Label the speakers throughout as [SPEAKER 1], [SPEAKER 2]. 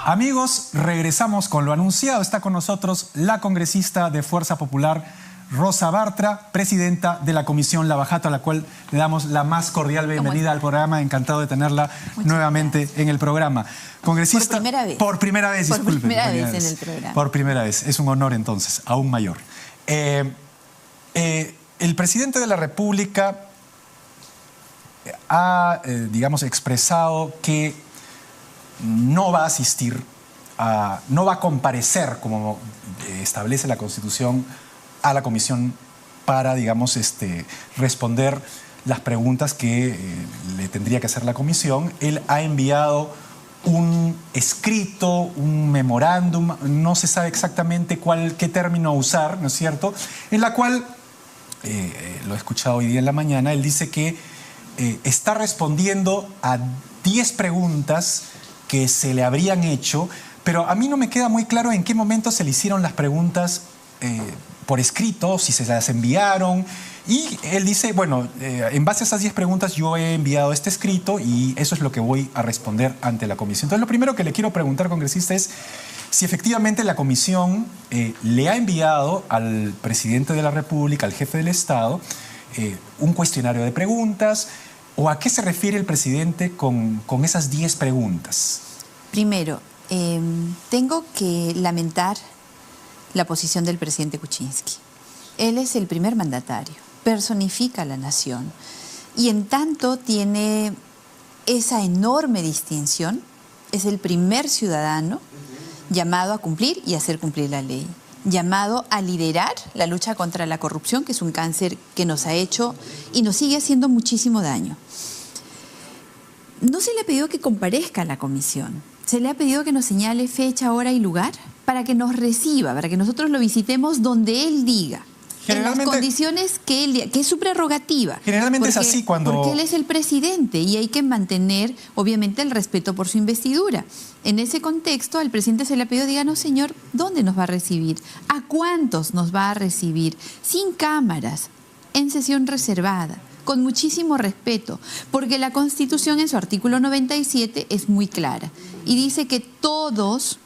[SPEAKER 1] Amigos, regresamos con lo anunciado. Está con nosotros la congresista de Fuerza Popular, Rosa Bartra, presidenta de la Comisión Lava Jato, a la cual le damos la más cordial bienvenida al programa. Encantado de tenerla nuevamente en el programa. Congresista,
[SPEAKER 2] por primera vez.
[SPEAKER 1] Por primera vez, disculpe.
[SPEAKER 2] Por primera vez en el programa.
[SPEAKER 1] Por primera vez. Es un honor entonces, aún mayor. El presidente de la República ha, digamos, expresado que no va a asistir, no va a comparecer, como establece la Constitución, a la comisión para, digamos, responder las preguntas que le tendría que hacer la comisión. Él ha enviado un escrito, un memorándum, no se sabe exactamente qué término usar, ¿no es cierto?, en la cual, lo he escuchado hoy día en la mañana, él dice que está respondiendo a 10 preguntas que se le habrían hecho, pero a mí no me queda muy claro en qué momento se le hicieron las preguntas por escrito, si se las enviaron. Y él dice, bueno, en base a esas 10 preguntas yo he enviado este escrito y eso es lo que voy a responder ante la comisión. Entonces, lo primero que le quiero preguntar, congresista, es si efectivamente la comisión le ha enviado al presidente de la República, al jefe del Estado, un cuestionario de preguntas, o a qué se refiere el presidente con esas 10 preguntas.
[SPEAKER 2] Primero, tengo que lamentar la posición del presidente Kuczynski. Él es el primer mandatario, personifica a la nación y en tanto tiene esa enorme distinción, es el primer ciudadano llamado a cumplir y hacer cumplir la ley, llamado a liderar la lucha contra la corrupción, que es un cáncer que nos ha hecho y nos sigue haciendo muchísimo daño. No se le ha pedido que comparezca a la comisión, se le ha pedido que nos señale fecha, hora y lugar para que nos reciba, para que nosotros lo visitemos donde él diga, en las condiciones que él diga, que es su prerrogativa.
[SPEAKER 1] Generalmente es así cuando...
[SPEAKER 2] Porque él es el presidente y hay que mantener, obviamente, el respeto por su investidura. En ese contexto, al presidente se le ha pedido, díganos, señor, ¿dónde nos va a recibir? ¿A cuántos nos va a recibir? Sin cámaras, en sesión reservada, con muchísimo respeto, porque la Constitución en su artículo 97 es muy clara y dice que todos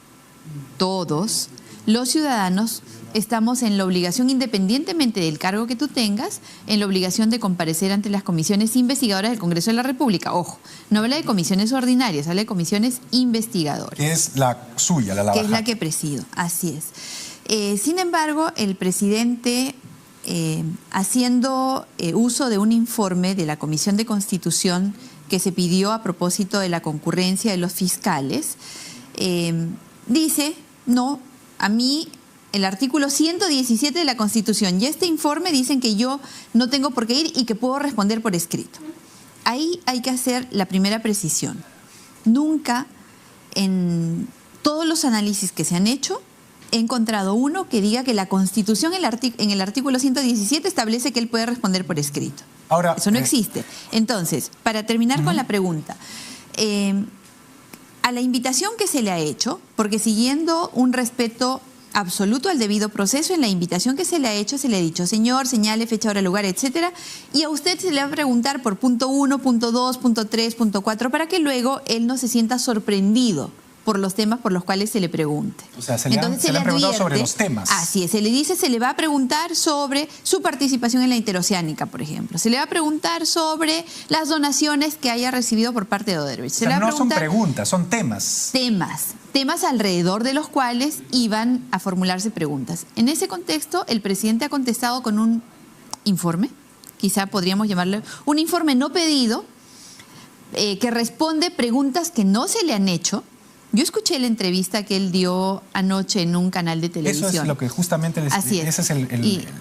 [SPEAKER 2] los ciudadanos estamos en la obligación, independientemente del cargo que tú tengas, en la obligación de comparecer ante las comisiones investigadoras del Congreso de la República. Ojo, no habla de comisiones ordinarias, habla de comisiones investigadoras.
[SPEAKER 1] Que es la suya, la Lava Jato.
[SPEAKER 2] Que es la que presido, así es. Sin embargo, el presidente, haciendo uso de un informe de la Comisión de Constitución que se pidió a propósito de la concurrencia de los fiscales, dice, no, a mí el artículo 117 de la Constitución y este informe dicen que yo no tengo por qué ir y que puedo responder por escrito. Ahí hay que hacer la primera precisión. Nunca en todos los análisis que se han hecho he encontrado uno que diga que la Constitución en el artículo 117 establece que él puede responder por escrito.
[SPEAKER 1] Ahora,
[SPEAKER 2] eso no existe. Entonces, para terminar con la pregunta, a la invitación que se le ha hecho, porque siguiendo un respeto absoluto al debido proceso, en la invitación que se le ha hecho se le ha dicho, señor, señale fecha, hora, lugar, etcétera, y a usted se le va a preguntar por punto 1, punto 2, punto 3, punto 4, para que luego él no se sienta sorprendido por los temas por los cuales se le pregunte.
[SPEAKER 1] O sea, se le han preguntado sobre los temas.
[SPEAKER 2] Así es, se le dice, se le va a preguntar sobre su participación en la interoceánica, por ejemplo. Se le va a preguntar sobre las donaciones que haya recibido por parte de Odebrecht.
[SPEAKER 1] O sea, no son preguntas, son temas.
[SPEAKER 2] Temas alrededor de los cuales iban a formularse preguntas. En ese contexto, el presidente ha contestado con un informe, quizá podríamos llamarle un informe no pedido, que responde preguntas que no se le han hecho. Yo escuché la entrevista que él dio anoche en un canal de televisión.
[SPEAKER 1] Eso es lo que justamente les...
[SPEAKER 2] Así es.
[SPEAKER 1] Ese es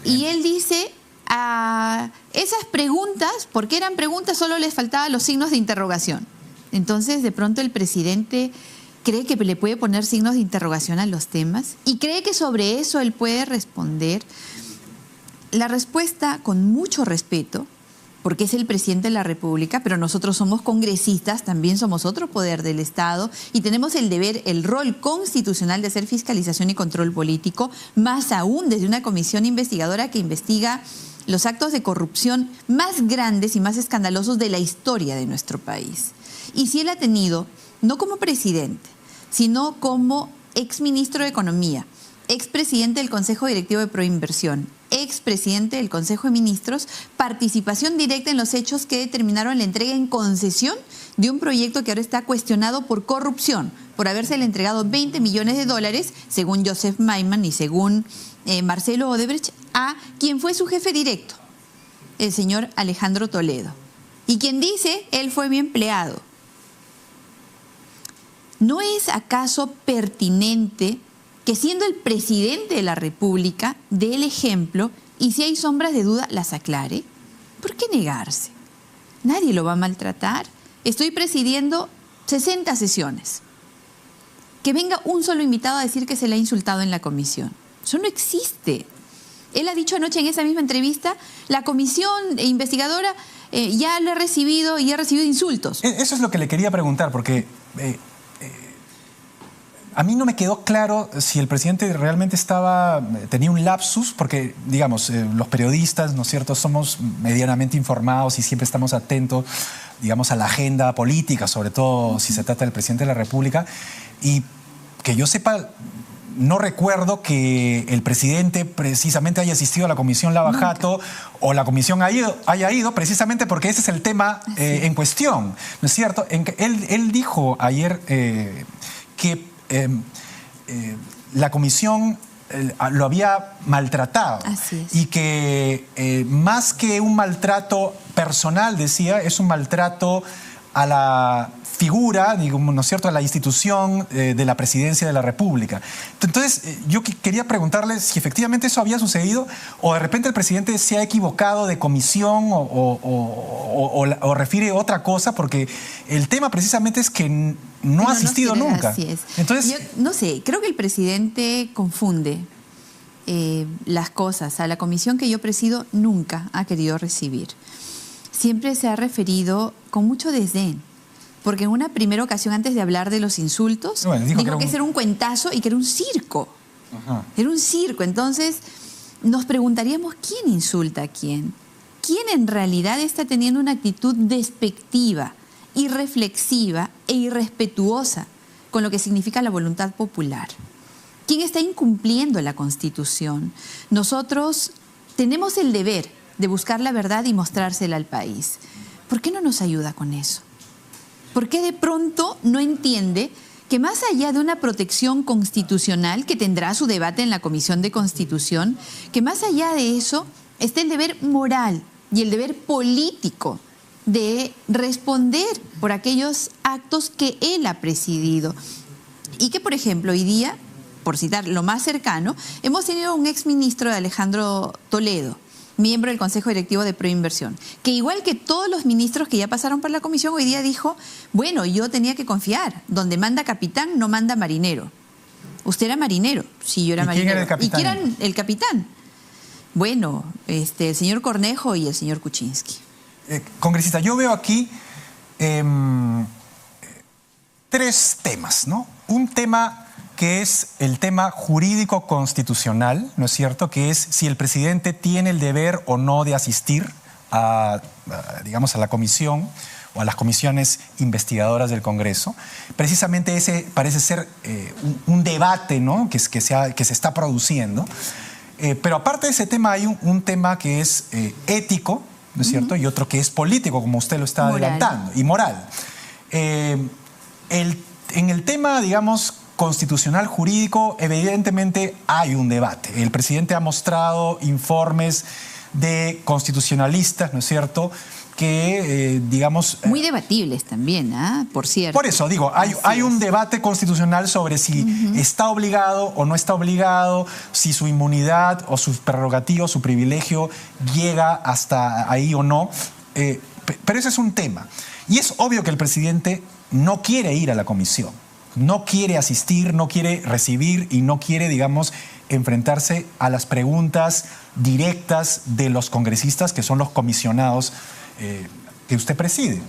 [SPEAKER 2] y él dice, a esas preguntas, porque eran preguntas, solo les faltaban los signos de interrogación. Entonces, de pronto el presidente cree que le puede poner signos de interrogación a los temas y cree que sobre eso él puede responder. La respuesta, con mucho respeto, porque es el presidente de la República, pero nosotros somos congresistas, también somos otro poder del Estado y tenemos el deber, el rol constitucional de hacer fiscalización y control político, más aún desde una comisión investigadora que investiga los actos de corrupción más grandes y más escandalosos de la historia de nuestro país. Y si él ha tenido, no como presidente, sino como exministro de Economía, expresidente del Consejo Directivo de Proinversión, expresidente del Consejo de Ministros, participación directa en los hechos que determinaron la entrega en concesión de un proyecto que ahora está cuestionado por corrupción, por habérsele entregado 20 millones de dólares, según Joseph Maiman y según Marcelo Odebrecht, a quien fue su jefe directo, el señor Alejandro Toledo. Y quien dice, él fue mi empleado. ¿No es acaso pertinente que siendo el presidente de la República dé el ejemplo y si hay sombras de duda las aclare? ¿Por qué negarse? Nadie lo va a maltratar. Estoy presidiendo 60 sesiones. Que venga un solo invitado a decir que se le ha insultado en la comisión. Eso no existe. Él ha dicho anoche en esa misma entrevista, la comisión investigadora ya le ha recibido y ha recibido insultos.
[SPEAKER 1] Eso es lo que le quería preguntar, porque a mí no me quedó claro si el presidente realmente tenía un lapsus, porque, digamos, los periodistas, ¿no es cierto?, somos medianamente informados y siempre estamos atentos, digamos, a la agenda política, sobre todo si se trata del presidente de la República, y que yo sepa, no recuerdo que el presidente precisamente haya asistido a la comisión Lava Jato o la comisión haya ido precisamente porque ese es el tema en cuestión, ¿no es cierto? Él dijo ayer que la comisión lo había maltratado.
[SPEAKER 2] Así es.
[SPEAKER 1] Y que más que un maltrato personal, decía, es un maltrato a la figura, digamos, ¿no es cierto?, a la institución de la presidencia de la República. Entonces, yo quería preguntarle si efectivamente eso había sucedido o de repente el presidente se ha equivocado de comisión o refiere otra cosa, porque el tema precisamente es que no ha asistido nunca.
[SPEAKER 2] Así es.
[SPEAKER 1] Entonces,
[SPEAKER 2] yo no sé, creo que el presidente confunde las cosas. A la comisión que yo presido nunca ha querido recibir. Siempre se ha referido con mucho desdén. Porque en una primera ocasión, antes de hablar de los insultos, dijo que ese era un cuentazo y que era un circo.
[SPEAKER 1] Ajá.
[SPEAKER 2] Era un circo. Entonces, nos preguntaríamos quién insulta a quién. ¿Quién en realidad está teniendo una actitud despectiva, irreflexiva e irrespetuosa con lo que significa la voluntad popular? ¿Quién está incumpliendo la Constitución? Nosotros tenemos el deber de buscar la verdad y mostrársela al país. ¿Por qué no nos ayuda con eso? ¿Por qué de pronto no entiende que más allá de una protección constitucional, que tendrá su debate en la Comisión de Constitución, que más allá de eso está el deber moral y el deber político de responder por aquellos actos que él ha presidido? Y que, por ejemplo, hoy día, por citar lo más cercano, hemos tenido un exministro de Alejandro Toledo, miembro del Consejo Directivo de Proinversión, que igual que todos los ministros que ya pasaron por la comisión, hoy día dijo, bueno, yo tenía que confiar, donde manda capitán no manda marinero. Usted era marinero, sí, yo era marinero.
[SPEAKER 1] ¿Quién era el capitán?
[SPEAKER 2] ¿Y quién era el capitán? Bueno, el señor Cornejo y el señor Kuczynski.
[SPEAKER 1] Congresista, yo veo aquí tres temas, ¿no? Un tema que es el tema jurídico constitucional, ¿no es cierto?, que es si el presidente tiene el deber o no de asistir digamos, a la comisión o a las comisiones investigadoras del Congreso. Precisamente ese parece ser un debate, ¿no?, que se está produciendo. Pero aparte de ese tema hay un tema que es ético, ¿no es cierto?, y otro que es político, como usted lo está adelantando, y moral. En el tema, digamos, constitucional jurídico, evidentemente hay un debate. El presidente ha mostrado informes de constitucionalistas, ¿no es cierto?, que, digamos...
[SPEAKER 2] Muy debatibles también, por cierto.
[SPEAKER 1] Por eso, digo, hay un debate constitucional sobre si está obligado o no está obligado, si su inmunidad o sus prerrogativas, su privilegio llega hasta ahí o no. Pero ese es un tema. Y es obvio que el presidente no quiere ir a la comisión. No quiere asistir, no quiere recibir y no quiere, digamos, enfrentarse a las preguntas directas de los congresistas, que son los comisionados que usted preside.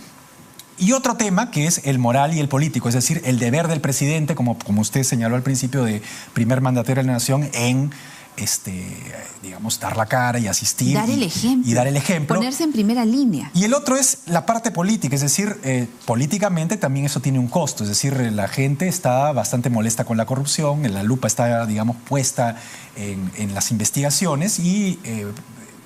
[SPEAKER 1] Y otro tema que es el moral y el político, es decir, el deber del presidente, como usted señaló al principio, de primer mandatario de la nación, en digamos, dar la cara y asistir.
[SPEAKER 2] Dar el ejemplo.
[SPEAKER 1] Y dar el ejemplo.
[SPEAKER 2] Ponerse en primera línea.
[SPEAKER 1] Y el otro es la parte política, es decir, políticamente también eso tiene un costo, es decir, la gente está bastante molesta con la corrupción, la lupa está, digamos, puesta en las investigaciones y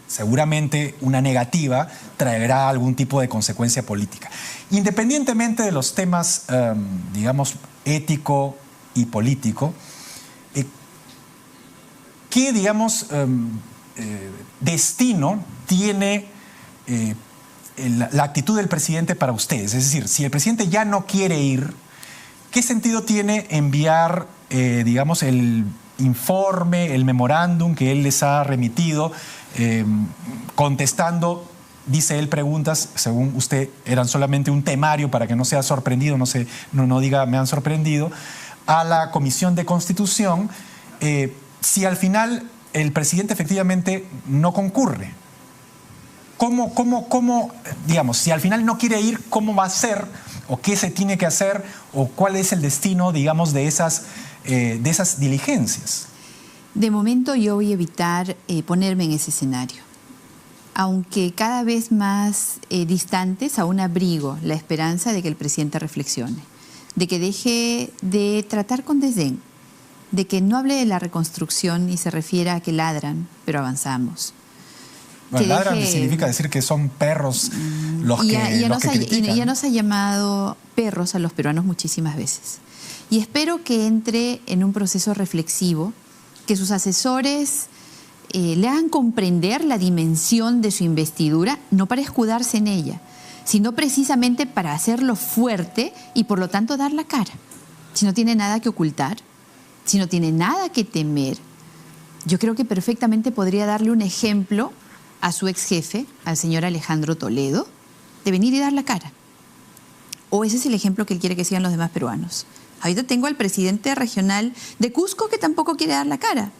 [SPEAKER 1] seguramente una negativa traerá algún tipo de consecuencia política. Independientemente de los temas, digamos, ético y político, ¿qué, digamos, destino tiene la actitud del presidente para ustedes? Es decir, si el presidente ya no quiere ir, ¿qué sentido tiene enviar, digamos, el informe, el memorándum que él les ha remitido, contestando, dice él, preguntas, según usted, eran solamente un temario para que no sea sorprendido, no diga me han sorprendido, a la Comisión de Constitución, si al final el presidente efectivamente no concurre? ¿Cómo, digamos, si al final no quiere ir, cómo va a ser, o qué se tiene que hacer, o cuál es el destino, digamos, de esas diligencias?
[SPEAKER 2] De momento yo voy a evitar ponerme en ese escenario. Aunque cada vez más distantes, aún abrigo la esperanza de que el presidente reflexione, de que deje de tratar con desdén, de que no hable de la reconstrucción y se refiera a que ladran, pero avanzamos.
[SPEAKER 1] Bueno, ladran significa decir que son perros los que critican.
[SPEAKER 2] Ya nos ha llamado perros a los peruanos muchísimas veces. Y espero que entre en un proceso reflexivo, que sus asesores le hagan comprender la dimensión de su investidura, no para escudarse en ella, sino precisamente para hacerlo fuerte y por lo tanto dar la cara. Si no tiene nada que ocultar, si no tiene nada que temer, yo creo que perfectamente podría darle un ejemplo a su ex jefe, al señor Alejandro Toledo, de venir y dar la cara. O ese es el ejemplo que él quiere que sigan los demás peruanos. Ahorita tengo al presidente regional de Cusco que tampoco quiere dar la cara,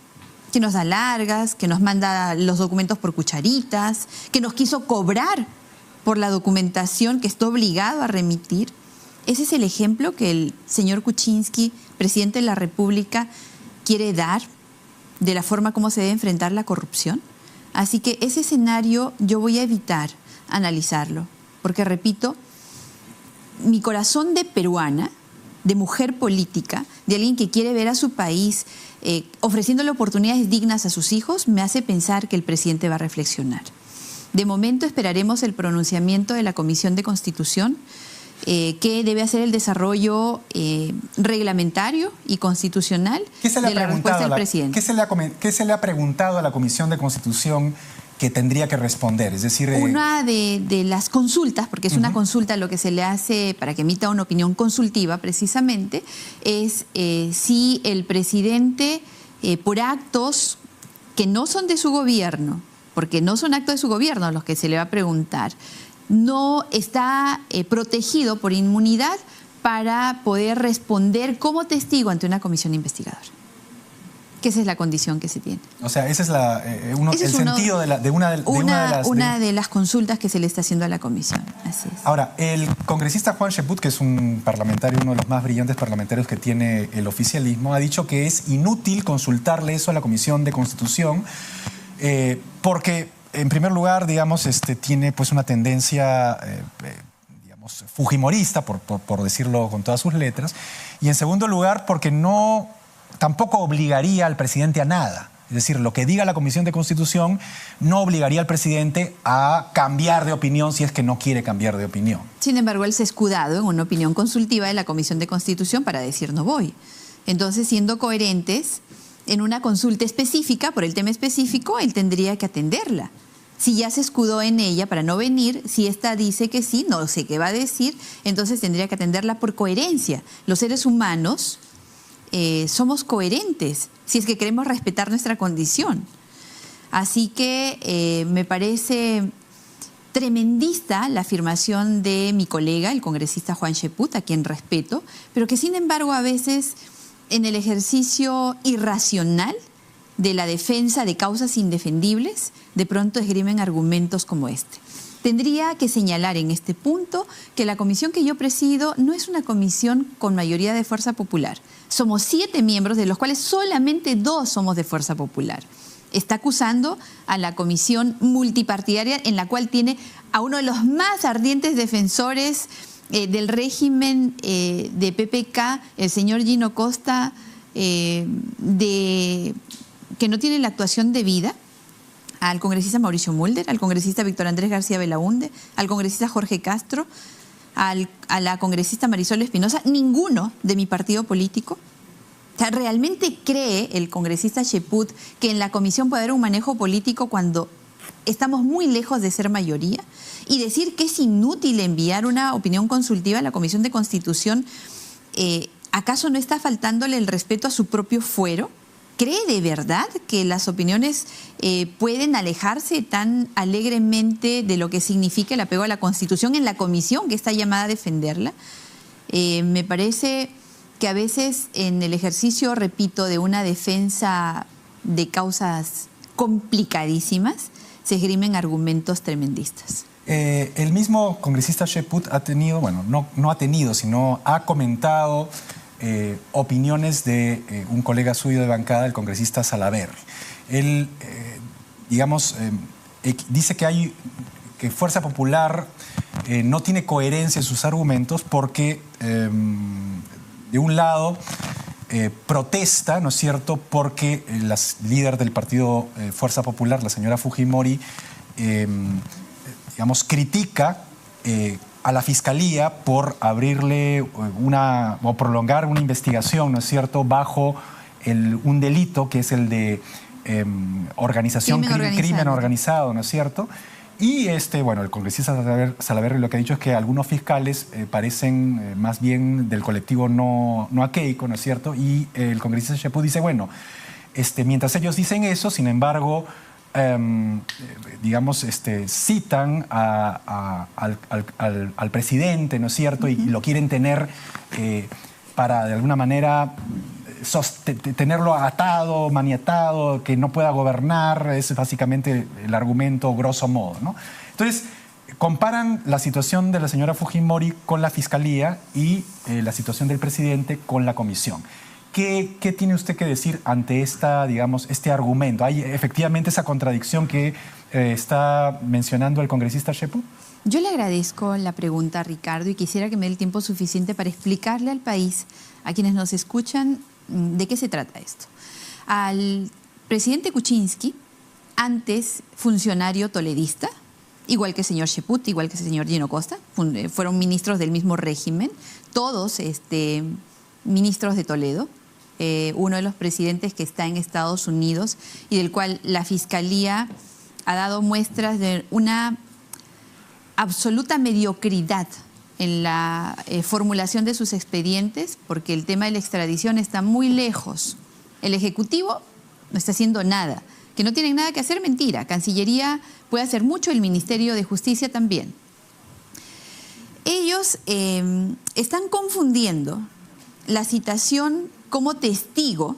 [SPEAKER 2] que nos da largas, que nos manda los documentos por cucharitas, que nos quiso cobrar por la documentación que está obligado a remitir. Ese es el ejemplo que el señor Kuczynski, presidente de la República, quiere dar de la forma como se debe enfrentar la corrupción. Así que ese escenario yo voy a evitar analizarlo, porque repito, mi corazón de peruana, de mujer política, de alguien que quiere ver a su país ofreciéndole oportunidades dignas a sus hijos, me hace pensar que el presidente va a reflexionar. De momento esperaremos el pronunciamiento de la Comisión de Constitución, que debe hacer el desarrollo reglamentario y constitucional de la respuesta del presidente.
[SPEAKER 1] ¿Qué se le ha preguntado a la Comisión de Constitución que tendría que responder? Es decir,
[SPEAKER 2] una de las consultas, porque es una consulta lo que se le hace para que emita una opinión consultiva precisamente, es si el presidente, por actos que no son de su gobierno, porque no son actos de su gobierno los que se le va a preguntar, no está protegido por inmunidad para poder responder como testigo ante una comisión investigadora. Que esa es la condición que se tiene.
[SPEAKER 1] O sea, ese es el sentido de una
[SPEAKER 2] de las consultas que se le está haciendo a la comisión. Así es.
[SPEAKER 1] Ahora, el congresista Juan Cheput, que es un parlamentario, uno de los más brillantes parlamentarios que tiene el oficialismo, ha dicho que es inútil consultarle eso a la Comisión de Constitución porque, en primer lugar, digamos, tiene pues una tendencia digamos, fujimorista, por decirlo con todas sus letras, y en segundo lugar, porque tampoco obligaría al presidente a nada. Es decir, lo que diga la Comisión de Constitución no obligaría al presidente a cambiar de opinión si es que no quiere cambiar de opinión.
[SPEAKER 2] Sin embargo, él se ha escudado en una opinión consultiva de la Comisión de Constitución para decir no voy. Entonces, siendo coherentes, en una consulta específica, por el tema específico, él tendría que atenderla. Si ya se escudó en ella para no venir, si ésta dice que sí, no sé qué va a decir, entonces tendría que atenderla por coherencia. Los seres humanos somos coherentes si es que queremos respetar nuestra condición. Así que me parece tremendista la afirmación de mi colega, el congresista Juan Cheput, a quien respeto, pero que sin embargo a veces en el ejercicio irracional de la defensa de causas indefendibles, de pronto esgrimen argumentos como este. Tendría que señalar en este punto que la comisión que yo presido no es una comisión con mayoría de fuerza popular. Somos 7 miembros, de los cuales solamente 2 somos de Fuerza Popular. Está acusando a la comisión multipartidaria en la cual tiene a uno de los más ardientes defensores del régimen de PPK, el señor Gino Costa, que no tiene la actuación debida, al congresista Mauricio Mulder, al congresista Víctor Andrés García Belaunde, al congresista Jorge Castro, a la congresista Marisol Espinosa, ninguno de mi partido político. O sea, ¿realmente cree el congresista Cheput que en la comisión puede haber un manejo político cuando estamos muy lejos de ser mayoría? Y decir que es inútil enviar una opinión consultiva a la Comisión de Constitución, ¿acaso no está faltándole el respeto a su propio fuero? ¿Cree de verdad que las opiniones pueden alejarse tan alegremente de lo que significa el apego a la Constitución en la comisión que está llamada a defenderla? Me parece que a veces en el ejercicio, repito, de una defensa de causas complicadísimas, se esgrimen argumentos tremendistas.
[SPEAKER 1] El mismo congresista Cheput ha tenido, bueno, no ha tenido, sino ha comentado opiniones de un colega suyo de bancada, el congresista Salaverry. Él, digamos, dice que Fuerza Popular no tiene coherencia en sus argumentos porque, de un lado, protesta, ¿no es cierto?, porque la líder del partido Fuerza Popular, la señora Fujimori, digamos, critica a la Fiscalía por abrirle o prolongar una investigación, ¿no es cierto?, bajo un delito que es el de crimen organizado, ¿no es cierto? Y bueno, el congresista Salaverry lo que ha dicho es que algunos fiscales parecen más bien del colectivo no a Keiko, ¿no es cierto? Y el congresista Cheput dice, bueno, mientras ellos dicen eso, sin embargo, digamos, citan al presidente, ¿no es cierto? Y lo quieren tener para, de alguna manera, tenerlo atado, maniatado, que no pueda gobernar. Es básicamente el argumento grosso modo, ¿no? Entonces, comparan la situación de la señora Fujimori con la Fiscalía y la situación del presidente con la comisión. ¿Qué tiene usted que decir ante digamos, este argumento? ¿Hay efectivamente esa contradicción que está mencionando el congresista Cheput?
[SPEAKER 2] Yo le agradezco la pregunta, Ricardo, y quisiera que me dé el tiempo suficiente para explicarle al país, a quienes nos escuchan, de qué se trata esto. Al presidente Kuczynski, antes funcionario toledista, igual que el señor Cheput, igual que el señor Gino Costa, fueron ministros del mismo régimen, todos ministros de Toledo, uno de los presidentes que está en Estados Unidos y del cual la Fiscalía ha dado muestras de una absoluta mediocridad en la formulación de sus expedientes, porque el tema de la extradición está muy lejos. El Ejecutivo no está haciendo nada. Que no tienen nada que hacer, mentira. Cancillería puede hacer mucho, el Ministerio de Justicia también. Ellos están confundiendo la citación como testigo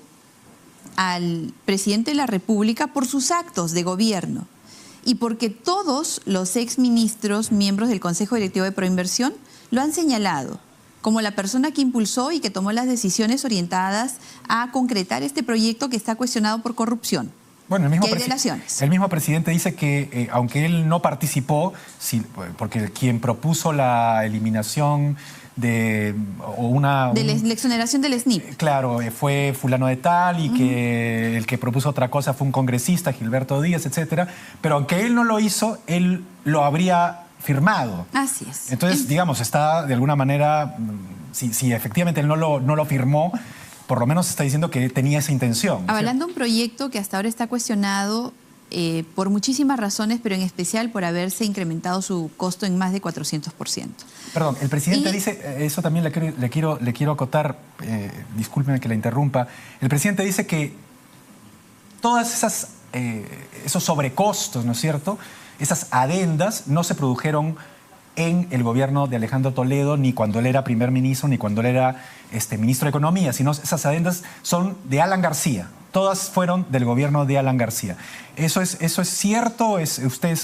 [SPEAKER 2] al presidente de la República por sus actos de gobierno y porque todos los exministros, miembros del Consejo Directivo de Proinversión, lo han señalado como la persona que impulsó y que tomó las decisiones orientadas a concretar este proyecto que está cuestionado por corrupción.
[SPEAKER 1] Bueno, el mismo presidente dice que aunque él no participó, porque quien propuso la eliminación de la
[SPEAKER 2] exoneración del SNIP.
[SPEAKER 1] Claro, fue fulano de tal y que el que propuso otra cosa fue un congresista, Gilberto Díaz, etcétera. Pero aunque él no lo hizo, él lo habría firmado.
[SPEAKER 2] Así es.
[SPEAKER 1] Entonces, digamos, está de alguna manera, si efectivamente él no lo firmó, por lo menos está diciendo que tenía esa intención.
[SPEAKER 2] Avalando un proyecto que hasta ahora está cuestionado por muchísimas razones, pero en especial por haberse incrementado su costo en más de 400%.
[SPEAKER 1] Perdón, el presidente dice, eso también le quiero acotar, discúlpeme que la interrumpa, el presidente dice que todas esos sobrecostos, ¿no es cierto?, esas adendas no se produjeron en el gobierno de Alejandro Toledo, ni cuando él era primer ministro, ni cuando él era ministro de Economía, sino esas adendas son de Alan García. todas fueron del gobierno de Alan García. ¿Eso es cierto?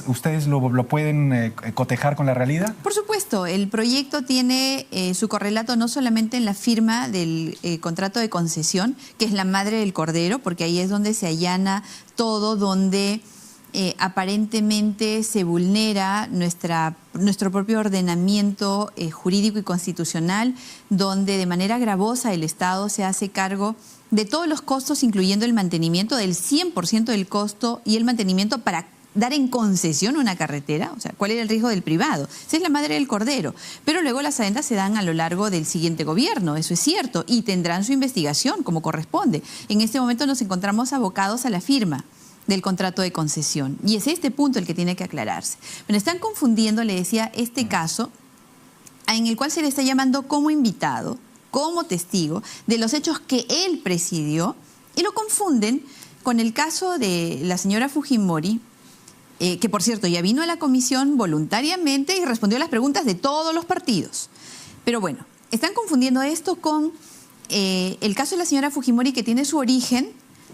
[SPEAKER 1] ¿Ustedes lo pueden cotejar con la realidad?
[SPEAKER 2] Por supuesto, el proyecto tiene su correlato no solamente en la firma del contrato de concesión, que es la madre del cordero, porque ahí es donde se allana todo, donde aparentemente se vulnera nuestro propio ordenamiento jurídico y constitucional, donde de manera gravosa el Estado se hace cargo de todos los costos, incluyendo el mantenimiento, del 100% del costo y el mantenimiento para dar en concesión una carretera. O sea, ¿cuál era el riesgo del privado? Esa es la madre del cordero. Pero luego las adendas se dan a lo largo del siguiente gobierno, eso es cierto, y tendrán su investigación como corresponde. En este momento nos encontramos abocados a la firma del contrato de concesión. Y es este punto el que tiene que aclararse. Pero están confundiendo, le decía, este caso en el cual se le está llamando como invitado, como testigo de los hechos que él presidió, y lo confunden con el caso de la señora Fujimori, que por cierto ya vino a la comisión voluntariamente y respondió a las preguntas de todos los partidos. Pero bueno, están confundiendo esto con el caso de la señora Fujimori, que tiene su origen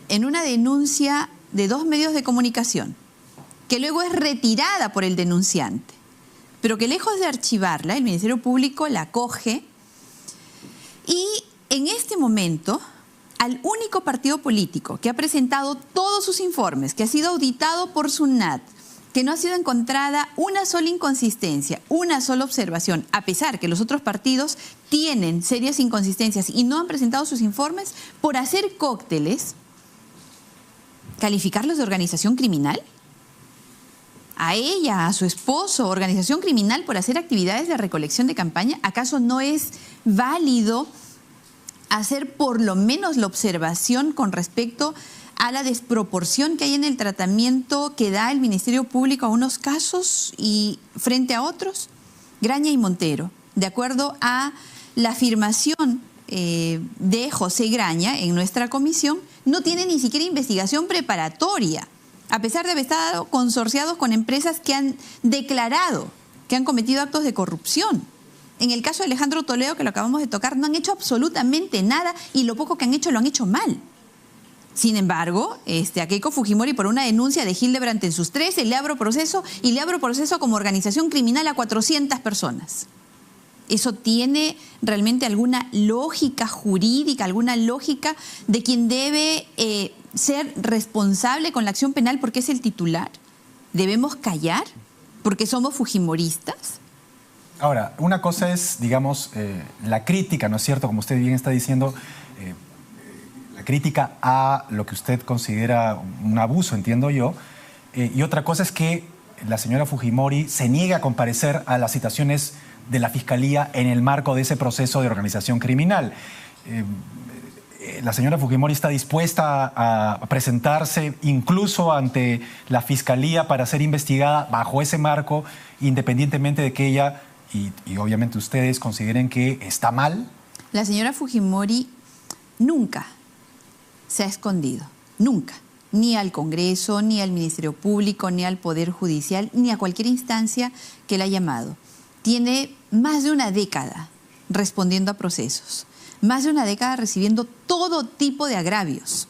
[SPEAKER 2] en una denuncia de 2 medios de comunicación, que luego es retirada por el denunciante, pero que lejos de archivarla, el Ministerio Público la acoge. Y en este momento, al único partido político que ha presentado todos sus informes, que ha sido auditado por SUNAT, que no ha sido encontrada una sola inconsistencia, una sola observación, a pesar que los otros partidos tienen serias inconsistencias y no han presentado sus informes, por hacer cócteles, ¿calificarlos de organización criminal? A ella, a su esposo, organización criminal por hacer actividades de recolección de campaña. ¿Acaso no es válido hacer por lo menos la observación con respecto a la desproporción que hay en el tratamiento que da el Ministerio Público a unos casos y frente a otros? Graña y Montero, de acuerdo a la afirmación de José Graña en nuestra comisión, no tiene ni siquiera investigación preparatoria, a pesar de haber estado consorciados con empresas que han declarado que han cometido actos de corrupción. En el caso de Alejandro Toledo, que lo acabamos de tocar, no han hecho absolutamente nada y lo poco que han hecho lo han hecho mal. Sin embargo, a Keiko Fujimori, por una denuncia de Hildebrandt en sus 13, le abro proceso y le abro proceso como organización criminal a 400 personas. ¿Eso tiene realmente alguna lógica jurídica, alguna lógica de quien debe ser responsable con la acción penal porque es el titular? ¿Debemos callar porque somos fujimoristas?
[SPEAKER 1] Ahora, una cosa es, digamos, la crítica, ¿no es cierto? Como usted bien está diciendo, la crítica a lo que usted considera un abuso, entiendo yo, y otra cosa es que la señora Fujimori se niega a comparecer a las citaciones de la Fiscalía en el marco de ese proceso de organización criminal. La señora Fujimori está dispuesta a presentarse incluso ante la Fiscalía para ser investigada bajo ese marco, independientemente de que ella y obviamente ustedes consideren que está mal.
[SPEAKER 2] La señora Fujimori nunca se ha escondido, nunca, ni al Congreso, ni al Ministerio Público, ni al Poder Judicial, ni a cualquier instancia que la haya llamado. Tiene más de una década respondiendo a procesos, más de una década recibiendo todo tipo de agravios,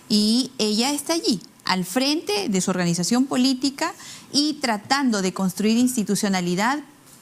[SPEAKER 2] y ella está allí, al frente de su organización política y tratando de construir institucionalidad,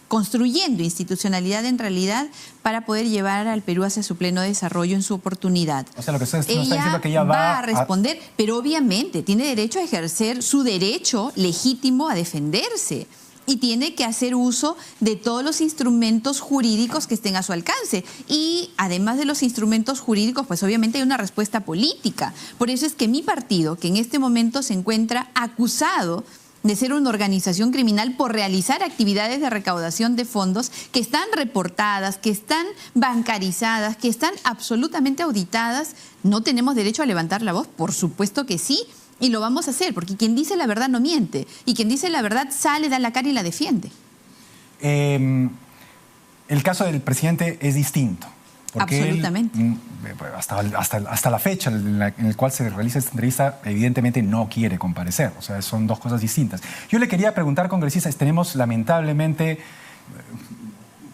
[SPEAKER 2] construyendo institucionalidad en realidad para poder llevar al Perú hacia su pleno desarrollo en su oportunidad.
[SPEAKER 1] O sea, lo que usted está diciendo es que ella
[SPEAKER 2] va a responder, pero obviamente tiene derecho a ejercer su derecho legítimo a defenderse y tiene que hacer uso de todos los instrumentos jurídicos que estén a su alcance. Y además de los instrumentos jurídicos, pues obviamente hay una respuesta política. Por eso es que mi partido, que en este momento se encuentra acusado de ser una organización criminal por realizar actividades de recaudación de fondos que están reportadas, que están bancarizadas, que están absolutamente auditadas, ¿no tenemos derecho a levantar la voz? Por supuesto que sí, y lo vamos a hacer, porque quien dice la verdad no miente, y quien dice la verdad sale, da la cara y la defiende.
[SPEAKER 1] El caso del presidente es distinto. Porque
[SPEAKER 2] absolutamente.
[SPEAKER 1] Él, hasta la fecha en la cual se realiza esta entrevista, evidentemente no quiere comparecer. O sea, son dos cosas distintas. Yo le quería preguntar, congresista, tenemos lamentablemente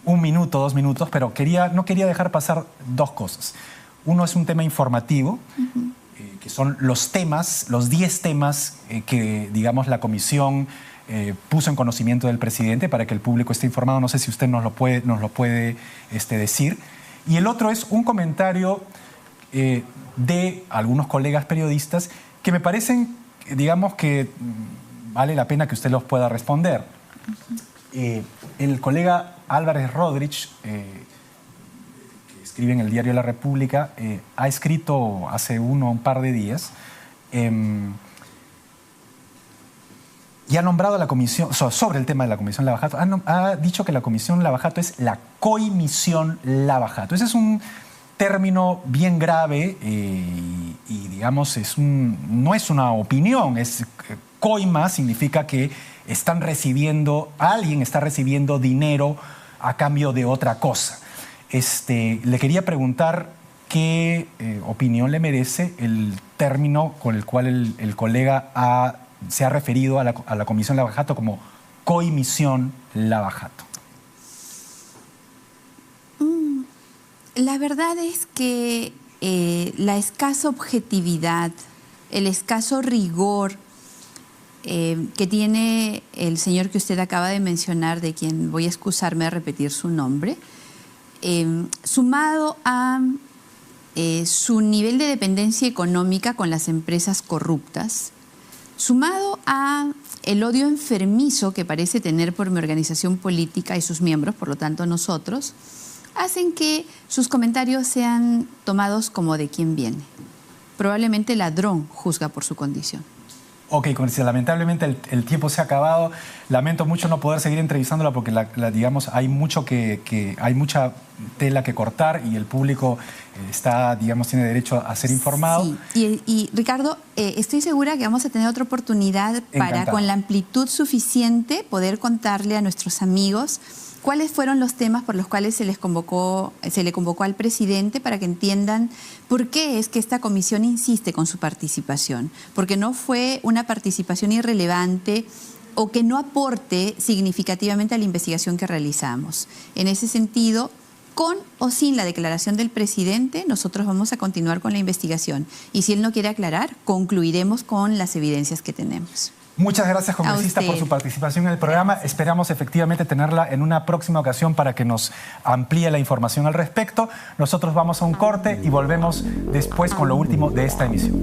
[SPEAKER 1] 1 minuto, 2 minutos, pero no quería dejar pasar dos cosas. Uno es un tema informativo, que son los temas, los 10 temas que, digamos, la comisión puso en conocimiento del presidente para que el público esté informado. No sé si usted nos lo puede decir. Y el otro es un comentario de algunos colegas periodistas que me parecen, digamos, que vale la pena que usted los pueda responder. El colega Álvarez Rodríguez, que escribe en el diario La República, ha escrito hace un par de días y ha nombrado a la comisión, sobre el tema de la comisión Lavajato, ha dicho que la comisión Lavajato es la coimisión Lavajato. Ese es un término bien grave y digamos, no es una opinión, es coima, significa que alguien está recibiendo dinero a cambio de otra cosa. Le quería preguntar qué opinión le merece el término con el cual el colega se ha referido a la comisión Lavajato como coimisión Lavajato.
[SPEAKER 2] La verdad es que la escasa objetividad, el escaso rigor que tiene el señor que usted acaba de mencionar, de quien voy a excusarme de repetir su nombre, sumado a su nivel de dependencia económica con las empresas corruptas, sumado a el odio enfermizo que parece tener por mi organización política y sus miembros, por lo tanto nosotros, hacen que sus comentarios sean tomados como de quien viene. Probablemente ladrón juzga por su condición.
[SPEAKER 1] Ok, Congresista, lamentablemente el tiempo se ha acabado. Lamento mucho no poder seguir entrevistándola porque, digamos, hay mucha tela que cortar y el público tiene derecho a ser informado.
[SPEAKER 2] Sí, y Ricardo, estoy segura que vamos a tener otra oportunidad para, con la amplitud suficiente, poder contarle a nuestros amigos cuáles fueron los temas por los cuales se le convocó al presidente, para que entiendan por qué es que esta comisión insiste con su participación. Porque no fue una participación irrelevante o que no aporte significativamente a la investigación que realizamos. En ese sentido, con o sin la declaración del presidente, nosotros vamos a continuar con la investigación. Y si él no quiere aclarar, concluiremos con las evidencias que tenemos.
[SPEAKER 1] Muchas gracias, congresista, por su participación en el programa. Esperamos efectivamente tenerla en una próxima ocasión para que nos amplíe la información al respecto. Nosotros vamos a un corte y volvemos después con lo último de esta emisión.